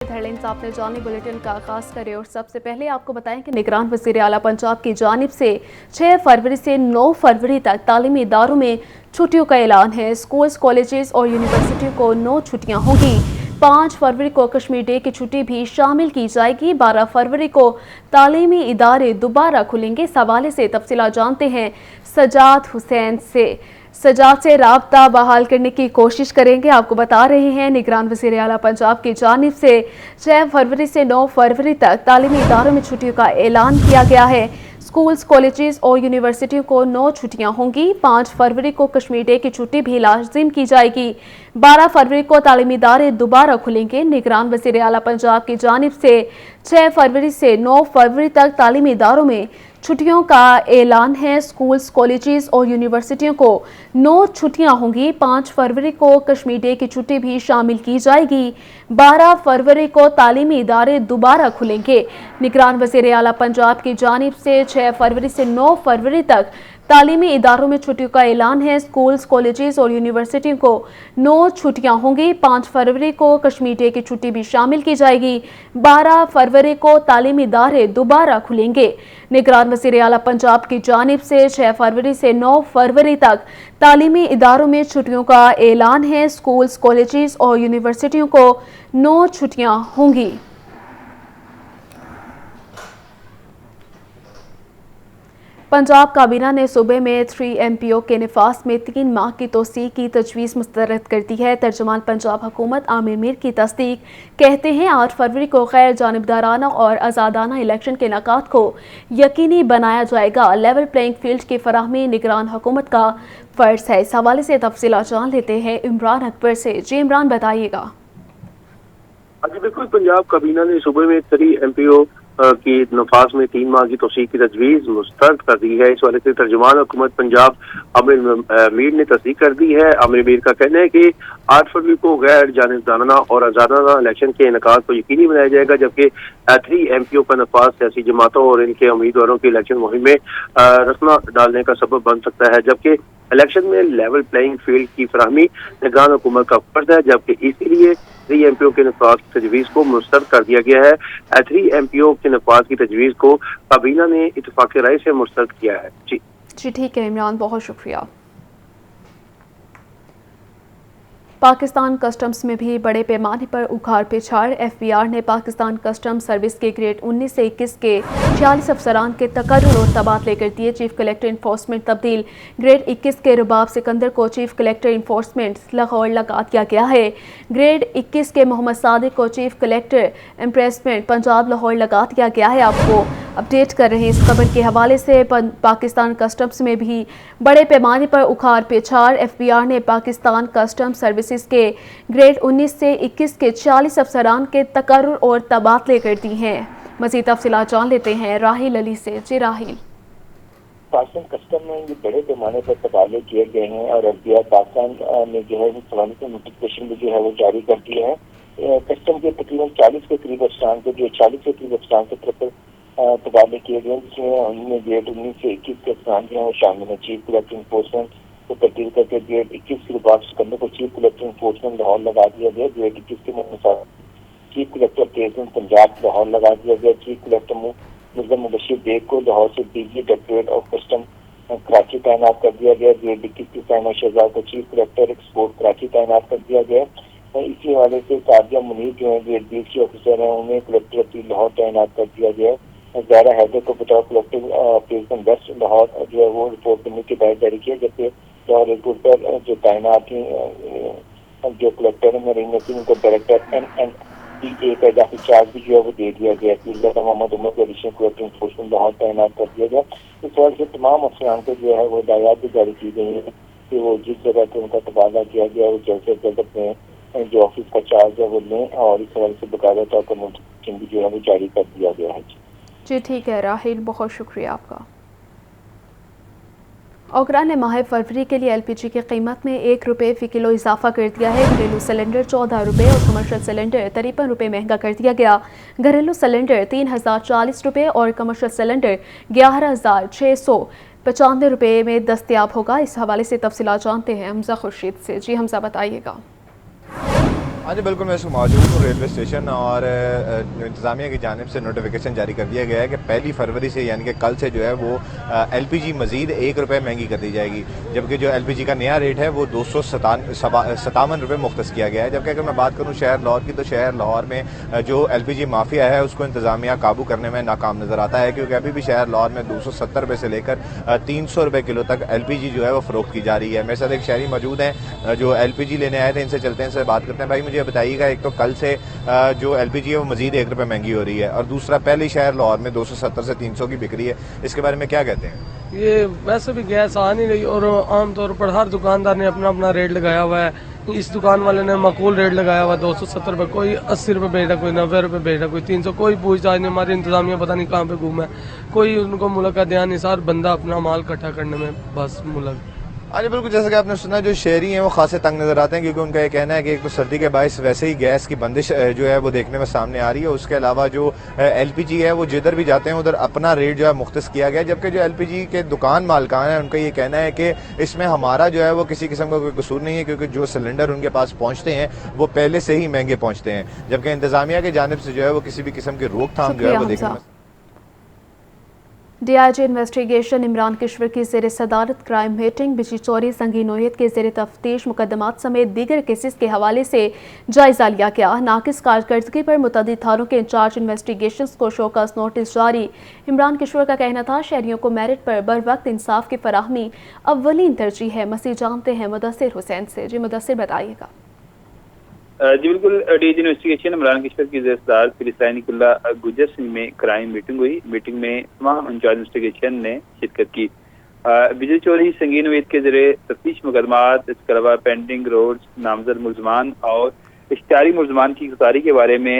Headlines आपने जानी, bulletin का आगाज करें और सबसे पहले आपको बताएं कि निगरान वज़ीर आला पंजाब की जानिब से 6 फरवरी से 9 फरवरी तक तालीमी इदारों में छुट्टियों का ऐलान है। स्कूल्स, कॉलेजेस और यूनिवर्सिटियों को 9 छुट्टियां होंगी। 5 फरवरी को कश्मीर डे की छुट्टी भी शामिल की जाएगी। 12 फरवरी को तालीमी इदारे दोबारा खुलेंगे। इस हवाले से तफसीलात जानते हैं सजाद से राब्ता बहाल करने की कोशिश करेंगे। आपको बता रहे हैं निगरान वज़ीर आला पंजाब की जानिब से 6 फरवरी से 9 फरवरी तक तालीमी इदारों में छुट्टियों का ऐलान किया गया है। स्कूल्स, कॉलेजेस और यूनिवर्सिटियों को 9 छुट्टियां होंगी। 5 फरवरी को कश्मीर डे की छुट्टी भी लाजिम की जाएगी। 12 फरवरी को तालीमी इदारे दोबारा खुलेंगे। निगरान वज़ीर आला पंजाब की जानिब से 6 फरवरी से 9 फरवरी तक तालीमी इदारों में छुट्टियों का ऐलान है। स्कूल्स, कॉलेजेस और यूनिवर्सिटियों को 9 छुट्टियां होंगी। 5 फरवरी को कश्मीर डे की छुट्टी भी शामिल की जाएगी। 12 फरवरी को तालीमी इदारे दोबारा खुलेंगे। निगरान वज़ीर आला पंजाब की जानिब से 6 फरवरी से 9 फरवरी तक तालीमी इदारों में छुट्टियों का ऐलान है। स्कूल्स, कॉलेजेस और यूनिवर्सिटियों को 9 छुट्टियां होंगी। 5 फरवरी को कश्मीर डे की छुट्टी भी शामिल की जाएगी। 12 फरवरी को तालीमी इदारे दोबारा खुलेंगे। निगरान वज़ीर आला पंजाब की जानिब से 6 फरवरी से 9 फरवरी तक तालीमी इदारों में छुट्टियों का ऐलान है। स्कूल्स, कॉलेजेस और यूनिवर्सिटियों को 9 छुट्टियां होंगी। पंजाब काबीना ने सूबे में 3 MPO के नफास में 3 माह की तोसी की तजवीज़ मुस्तरद कर दी है। तर्जुमान पंजाब हुकूमत आमिर मीर की तस्दीक कहते हैं 8 फरवरी को गैर जानिबदाराना और आज़ादाना इलेक्शन के इनेकाद को यकीनी बनाया जाएगा। लेवल प्लेइंग फील्ड की फराहमी निगरान हुकूमत का फ़र्ज है। इस हवाले से तफसीलात जान लेते हैं इमरान अकबर से। जी इमरान, बताइएगा। जी बिल्कुल, पंजाब काबीना ने सूबे में 3 MPO की नफाज में 3 माह की तोसी की तजवीज़ मुस्तरद कर दी है। इस वाले से तर्जुमान हुकूमत पंजाब आमिर मीर ने तस्दीक कर दी है। आमिर मीर का कहना है कि 8 फरवरी को गैर जानिबदाराना और आज़ादाना इलेक्शन के इनेकाद को यकीनी बनाया जाएगा, जबकि 3 MPO का नफाज सियासी जमातों और इनके उम्मीदवारों की इलेक्शन मुहिम में रस्मा डालने का सबब बन सकता है, जबकि इलेक्शन में लेवल प्लेइंग फील्ड की फराहमी निगरान हुकूमत का फर्ज है, जबकि इसीलिए 3 MPO के नफाज की तजवीज़ को मुस्तरद कर दिया गया है। 3 MPO के नफाज की तजवीज़ को काबीना ने इत्तफाक राय से मुस्तरद किया है। जी ठीक है इमरान, बहुत शुक्रिया। पाकिस्तान कस्टम्स में भी बड़े पैमाने पर उखाड़ पिछाड़। FBR ने पाकिस्तान कस्टम सर्विस के ग्रेड 19 से 21 के 46 अफसरान के तकर्रुर और तबादले कर दिए। चीफ कलेक्टर इन्फोर्समेंट तब्दील। ग्रेड 21 के रुबाब सिकंदर को चीफ कलेक्टर इन्फोर्समेंट लाहौर लगा दिया गया है। ग्रेड 21 के मोहम्मद सादिक को chief collector imprisonment Punjab Lahore लगा दिया गया है। आपको अपडेट कर रहे हैं इस खबर के हवाले से। पाकिस्तान कस्टम्स में भी बड़े पैमाने पर उखाड़ पिछाड़। FBR ने पाकिस्तान कस्टम सर्विसेज के ग्रेड 19 से 21 के 40 अफसरान के तकर्रुर और तबादले कर दी हैं। मज़ीद तफसीलात जान लेते हैं राहिल अली से। जी राहिल। पाकिस्तान कस्टम में ये बड़े पैमाने पर तबादले किए गए हैं और FBR पाकिस्तान ने जो है वो सवालों का नोटिफिकेशन भी जो है वो जारी कर दिया है। कस्टम के तकरीबन 40 के करीब अफसरान को, जो 40 के करीब अफसरान के तरफ तबादले किए गए, जिसमें उनमें ग्रेड 19 से 21 के अफसरान जो है वो शामिल है। चीफ कलेक्टर इन्फोर्समेंट को तब्दील करके ग्रेड 21 के रुबाब सिकंदर को चीफ कलेक्टर इन्फोर्समेंट लाहौर लगा दिया गया। ग्रेड 21 के मुताबिक chief collector president Punjab Lahore लगा दिया गया। चीफ कलेक्टर मुज़म्मिल मुबशिर बेग को लाहौर से DG directorate of custom Karachi तैनात कर दिया गया। ग्रेड 21 की साइमा शहजाद को चीफ कलेक्टर एक्सपोर्ट कराची तैनात कर दिया गया। इसी हवाले से सादिया मुनीर जो है ग्रेड 20 के ऑफिसर हैं, उन्हें कलेक्टर अपील लाहौर तैनात कर दिया गया। ज़ारा हैदर को बतौर कलेक्टर प्रेसिडेंट वेस्ट लाहौर जो है वो रिपोर्ट करने की हिदायत जारी की, जबकि लाहौर एयरपोर्ट पर जो तैनात जो कलेक्टर है मरीन नसीम, उनको डायरेक्टर NNPA का इजाफी चार्ज भी जो है वो दे दिया गया। मोहम्मद उमर को एडिशनल कलेक्टर इन्फोर्समेंट लाहौर तैनात कर दिया गया। इस वजह से तमाम अफसरान को जो है वो हिदायत भी जारी की गई है कि वो जिस जगह से उनका तबादला किया गया वो जल्द से जल्द अपने जो ऑफिस का चार्ज है वो लें, और इस वजह से बकायदा तौर पर नोटिफिकेशन भी जो है वो जारी कर दिया गया है। जी ठीक है राहिल, बहुत शुक्रिया आपका। ओगरा ने माह फरवरी के लिए LPG की कीमत में 1 रुपये फ़ी किलो इजाफा कर दिया है। घरेलू सिलेंडर 14 रुपये और कमर्शियल सिलेंडर 53 रुपये महंगा कर दिया गया। घरेलू सिलेंडर 3040 रुपये और कमर्शियल सिलेंडर 11695 रुपये में दस्तयाब होगा। इस हवाले से तफसीलात जानते हैं हमजा खुर्शीद से। जी हमजा, बताइएगा। हाँ जी बिल्कुल, मैं इसको मौजूद हूँ रेलवे स्टेशन और इंतज़ामिया की जानिब से नोटिफिकेशन जारी कर दिया गया है कि 1 फरवरी से यानी कि कल से जो है वो LPG मज़ीद ₹1 महंगी कर दी जाएगी, जबकि जो LPG का नया रेट है वो 257 रुपये मुख्तस किया गया है। जबकि अगर मैं बात करूँ शहर लाहौर की, तो शहर लाहौर में जो LPG माफिया है उसको इंतज़ामिया काबू करने में नाकाम नज़र आता है, क्योंकि अभी भी शहर लाहौर में 270 रुपये से लेकर 300 रुपये किलो तक LPG जो है वो फ़रोख्त की जा रही है। मेरे साथ एक शहरी मौजूद हैं जो LPG लेने आए थे, इनसे चलते हैं, इनसे बात करते हैं। भाई मुझे बताइएगा, एक तो कल से जो LPG है वो मजीद ₹1 महंगी हो रही है, और दूसरा पहले ही शहर लाहौर में 270 से 300 की बिक रही है, इसके बारे में क्या कहते हैं? ये वैसे भी गैस आ नहीं रही और आम तौर पर हर दुकानदार ने अपना अपना रेट लगाया हुआ है। इस दुकान वाले ने माकूल रेट लगाया हुआ है 270 रुपये, कोई 80 रुपये बेच रहा, कोई 90 रुपये बेच रहा, कोई 300, कोई पूछताछ नहीं। हमारी इंतजामिया पता नहीं कहाँ पे घूमा है, कोई उनको मुल्क का ध्यान नहीं, सार बंदा अपना माल इकट्ठा करने में बस मुल्क। हाँ जी बिल्कुल, जैसा कि आपने सुना, जो शहरी हैं वो खासे तंग नज़र आते हैं, क्योंकि उनका ये कहना है कि एक तो सर्दी के बायस वैसे ही गैस की बंदिश जो है वो देखने में सामने आ रही है, उसके अलावा जो LPG है वो जिधर भी जाते हैं उधर अपना रेट जो है मुख्तस किया गया है। जबकि जो LPG के दुकान मालकान है उनका ये कहना है कि इसमें हमारा जो है वो किसी किस्म का कोई कसूर नहीं है, क्योंकि जो सिलेंडर उनके पास पहुँचते हैं वो पहले से ही महंगे पहुँचते हैं, जबकि इंतज़ामिया की जानिब से जो है वो किसी भी किस्म की रोकथाम जो है वो देखने में। DIG इन्वेस्टिगेशन इमरान किश्वर की ज़ेर सदारत क्राइम मीटिंग बिजली चोरी, संगीन नोयत के ज़ेर तफ्तीश मुकदमात समेत दीगर केसेस के हवाले से जायजा लिया गया। नाकिस कारकर्दगी पर मुतअद्दिद थानों के इंचार्ज इन्वेस्टिगेशन को शोकस नोटिस जारी। इमरान किश्वर का कहना था शहरियों को मेरिट पर बर वक्त इंसाफ की फराहमी अव्वलीन तरजीह है। मसीह जानते हैं मुदस्सिर हुसैन से। जी मुदस्सिर बताइएगा। जी बिल्कुल, DIG इन्वेस्टिगेशन इमरान किश्वर की ज़ेर फिलिस्तीनिकुल्ला गुजर सिंह में क्राइम मीटिंग हुई। मीटिंग में तमाम इंचार्ज इन्वेस्टिगेशन ने शिरकत की। बिजली चोरी, संगीन नोयत के ज़रिए तफ्तीश मुकदमात, इसके अलावा पेंडिंग रोड्स, नामजद मुलजमान और इश्तिहारी मुलजमान की गिरफ्तारी के बारे में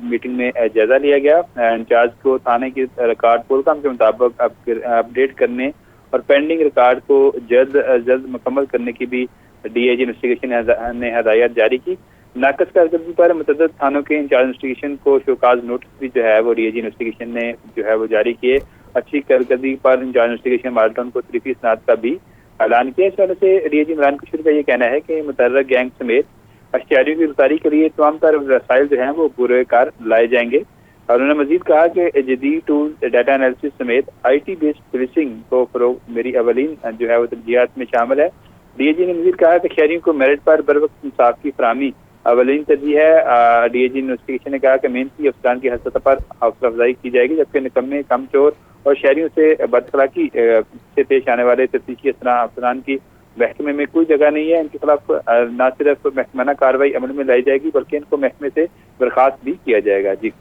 मीटिंग में जायजा लिया गया। इंचार्ज को थाने के रिकॉर्ड प्रोग्राम के मुताबिक अपडेट करने और पेंडिंग रिकॉर्ड को जल्द अज जल्द मुकम्मल करने की भी DIG इन्वेस्टिगेशन ने हदायत जारी की। नाकस कारकर्दगी पर मुतअद्दिद थानों के इंचार्ज इन्वेस्टिगेशन को शोकाज नोटिस भी जो है वो DIG इन्वेस्टिगेशन ने जो है वो जारी किए। अच्छी कारकर्दगी पर इंचार्ज इन्वेस्टिगेशन माल्टन को तरीफी स्नात का भी ऐलान किया। इस वजह से DIG इमरान किशोर का ये कहना है कि मुतर्रक गैंग समेत अश्तियारियों की गिरफ्तारी के लिए तमाम तर रसाइल जो हैं वो पूरे कार लाए जाएंगे। और उन्होंने मजीद कहा कि जदीद टूल, डाटा एनालिसिस समेत IT बेस्ड पुलिसिंग को फरोग मेरी अवलीन जो है वो तरजीहात में शामिल है। DIG ने मजीद कहा कि शहरियों को मेरिट पर बर वक्त इंसाफ की फराहमी अवलीन तरजीह है। DIG इन्वेस्टिगेशन ने कहा कि मेहनती अफसरान की हसरत पर हौसला अफजाई की जाएगी, जबकि निकम्मे, कमचोर और शहरियों से बदअखलाकी से पेश आने वाले तफ्तीशी अफसरान की महकमे में कोई जगह नहीं है। इनके खिलाफ न सिर्फ महकमाना कार्रवाई अमल में लाई जाएगी बल्कि इनको महकमे से बर्खास्त भी किया जाएगा। जी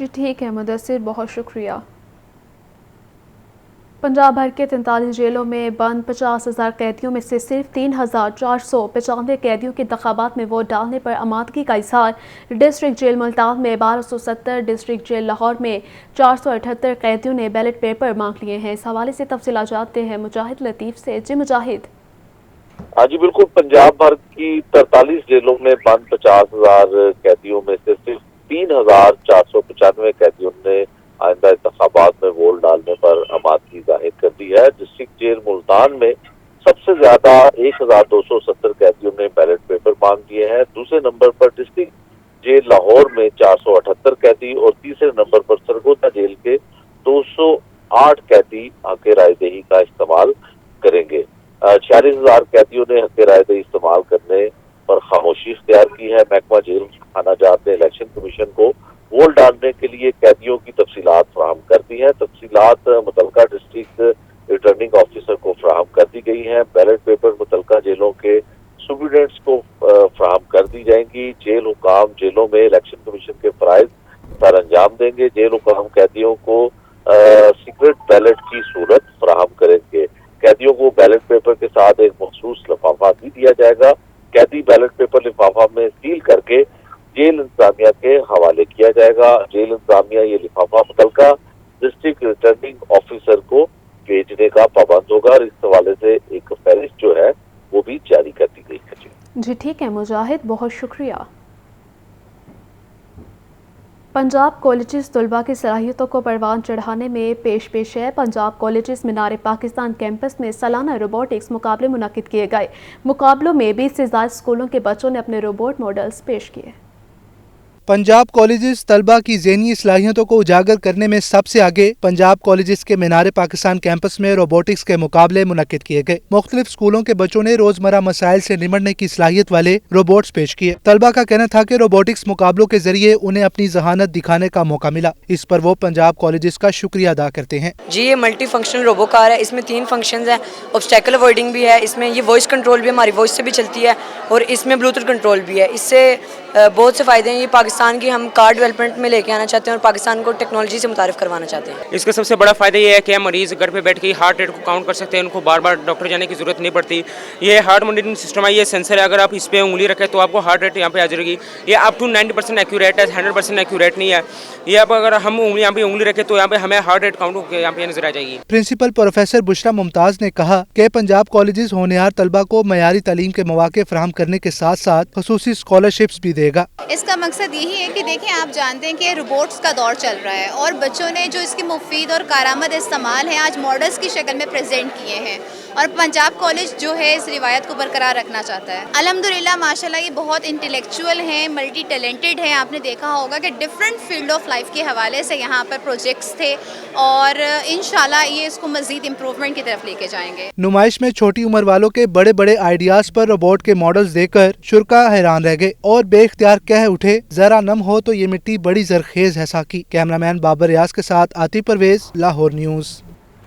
ठीक है मुदस्सिर, बहुत शुक्रिया। पंजाब भर के 43 जेलों में बंद 50,000 कैदियों में से सिर्फ 3,495 कैदियों के इंतखाबात में वोट डालने पर आमादगी का इजहार। डिस्ट्रिक्ट जेल मुल्तान में 1270, डिस्ट्रिक्ट जेल लाहौर में 478 कैदियों ने बैलेट पेपर मांग लिए हैं। इस हवाले से तफसीलात जानते हैं मुजाहिद लतीफ से। जी मुजाहिद। हाँ जी बिल्कुल, पंजाब भर की 43 जेलों में बंद 50,000 कैदियों में से सिर्फ 3,495 कैदियों ने आइंदा इंतखाबात में वोट डालने पर आमादगी जाहिर कर दी है। डिस्ट्रिक्ट जेल मुल्तान में सबसे ज्यादा 1,270 कैदियों ने बैलेट पेपर मांग दिए हैं। दूसरे नंबर पर डिस्ट्रिक्ट जेल लाहौर में 478 कैदी और तीसरे नंबर पर सरगोदा जेल के 208 कैदी हक रायदही का इस्तेमाल करेंगे। 46,000 कैदियों ने हक रायदही इस्तेमाल करने पर खामोशी इख्तियार की है। महकमा जेल खाना जात ने इलेक्शन कमीशन को वोट डालने के लिए कैदियों की तफसीलात फराहम कर दी है। तफसीलात मुतलका डिस्ट्रिक्ट रिटर्निंग ऑफिसर को फराहम कर दी गई है। बैलेट पेपर मुतलका जेलों के सुप्रीडेंट्स को फराहम कर दी जाएंगी। जेल हुकाम जेलों में इलेक्शन कमीशन के फराइज सर अंजाम देंगे। जेल हुकाम कैदियों को सीक्रेट बैलेट की सूरत फराहम करेंगे। कैदियों को बैलेट पेपर के साथ एक मखसूस लिफाफा भी दिया जाएगा। कैदी बैलेट पेपर लिफाफा में सील करके जेल इंतजामिया के हवाले किया जाएगा। जेल इंतजामिया ये लिफाफा मुतलका डिस्ट्रिक्ट रिटर्निंग ऑफिसर को भेजने का पाबंद होगा। और इस हवाले से एक फहरिस्त जो है वो भी जारी कर दी गई है। जी ठीक है मुजाहिद, बहुत शुक्रिया। पंजाब कॉलेजेस तलबा की सलाहियतों को परवान चढ़ाने में पेश है। पंजाब कॉलेजेस मीनार पाकिस्तान कैंपस में सालाना रोबोटिक्स मुकाबले मुनक्किद किए गए। मुकाबलों में 20 से ज़्यादा स्कूलों के बच्चों ने अपने रोबोट मॉडल्स पेश किए। पंजाब कॉलेजेस तलबा की ज़हनी सलाहियतों को उजागर करने में सबसे आगे पंजाब कॉलेजेस के मीनार पाकिस्तान कैंपस में रोबोटिक्स के मुकाबले मुनक्किद किए गए। मुख्तलिफ स्कूलों के बच्चों ने रोजमर्रा मसाइल से निमटने की सलाहियत वाले रोबोट्स पेश किए। तलबा का कहना था कि रोबोटिक्स मुकाबलों के जरिए उन्हें अपनी जहानत दिखाने का मौका मिला। इस पर वो पंजाब कॉलेजेस का शुक्रिया अदा करते हैं। जी, ये मल्टी फंक्शनल रोबो कार है। इसमें 3 फंक्शंस हैं। ऑब्स्टेकल अवॉइडिंग भी है, इसमें ये वॉइस कंट्रोल भी हमारी वॉइस से भी चलती है, और इसमें ब्लूटूथ कंट्रोल भी है। इससे बहुत से फ़ायदे हैं। ये पाकिस्तान की हम कार डेवलपमेंट में लेके आना चाहते हैं और पाकिस्तान को टेक्नोलॉजी से मुतारिफ करवाना चाहते हैं। इसका सबसे बड़ा फ़ायदा ये है कि मरीज़ घर पे बैठ के हार्ट रेट को काउंट कर सकते हैं। उनको बार बार डॉक्टर जाने की ज़रूरत नहीं पड़ती। ये हार्ट मॉनिटरिंग सिस्टम है, ये सेंसर है। अगर आप इस पर उंगली रखें तो आपको हार्ट रेट यहाँ पे आ जाएगी। ये अप टू 90% एक्यूरेट है, 100% एक्यूरेट नहीं है। ये आप अगर हम यहाँ पे उंगली रखें तो यहाँ पे हमें हार्ट रेट काउंट होकर यहाँ पे नजर आ जाएगी। प्रिंसिपल प्रोफेसर बुशरा मुमताज ने कहा कि पंजाब कॉलेजेस होनहार तलबा को मयारी तालीम के मौके फराहम करने के साथ साथ खसूसी स्कॉलरशिप्स भी देगा। इसका मकसद यही है कि देखें, आप जानते हैं कि रोबोट्स का दौर चल रहा है और बच्चों ने जो इसकी मुफीद और कारआमद इस्तेमाल है आज मॉडल्स की शक्ल में प्रेजेंट किए हैं, और पंजाब कॉलेज जो है इस रिवायत को बरकरार रखना चाहता है। अल्हम्दुलिल्लाह माशाल्लाह ये बहुत इंटेलेक्चुअल हैं, मल्टी टैलेंटेड हैं। आपने देखा होगा कि डिफरेंट फील्ड ऑफ लाइफ के हवाले से यहाँ पर प्रोजेक्ट्स थे, और इंशाल्लाह ये इसको मजीद इम्प्रूवमेंट की तरफ लेके जाएंगे। नुमाइश में छोटी उम्र वालों के बड़े बड़े आइडियाज पर रोबोट के मॉडल्स देखकर शुरा हैरान रह गए और बेख्तियार कह उठे, जरा नम हो तो ये मिट्टी बड़ी जरखेज है साकी। कैमरामैन बाबर रियाज के साथ आतिफ परवेज, लाहौर न्यूज़।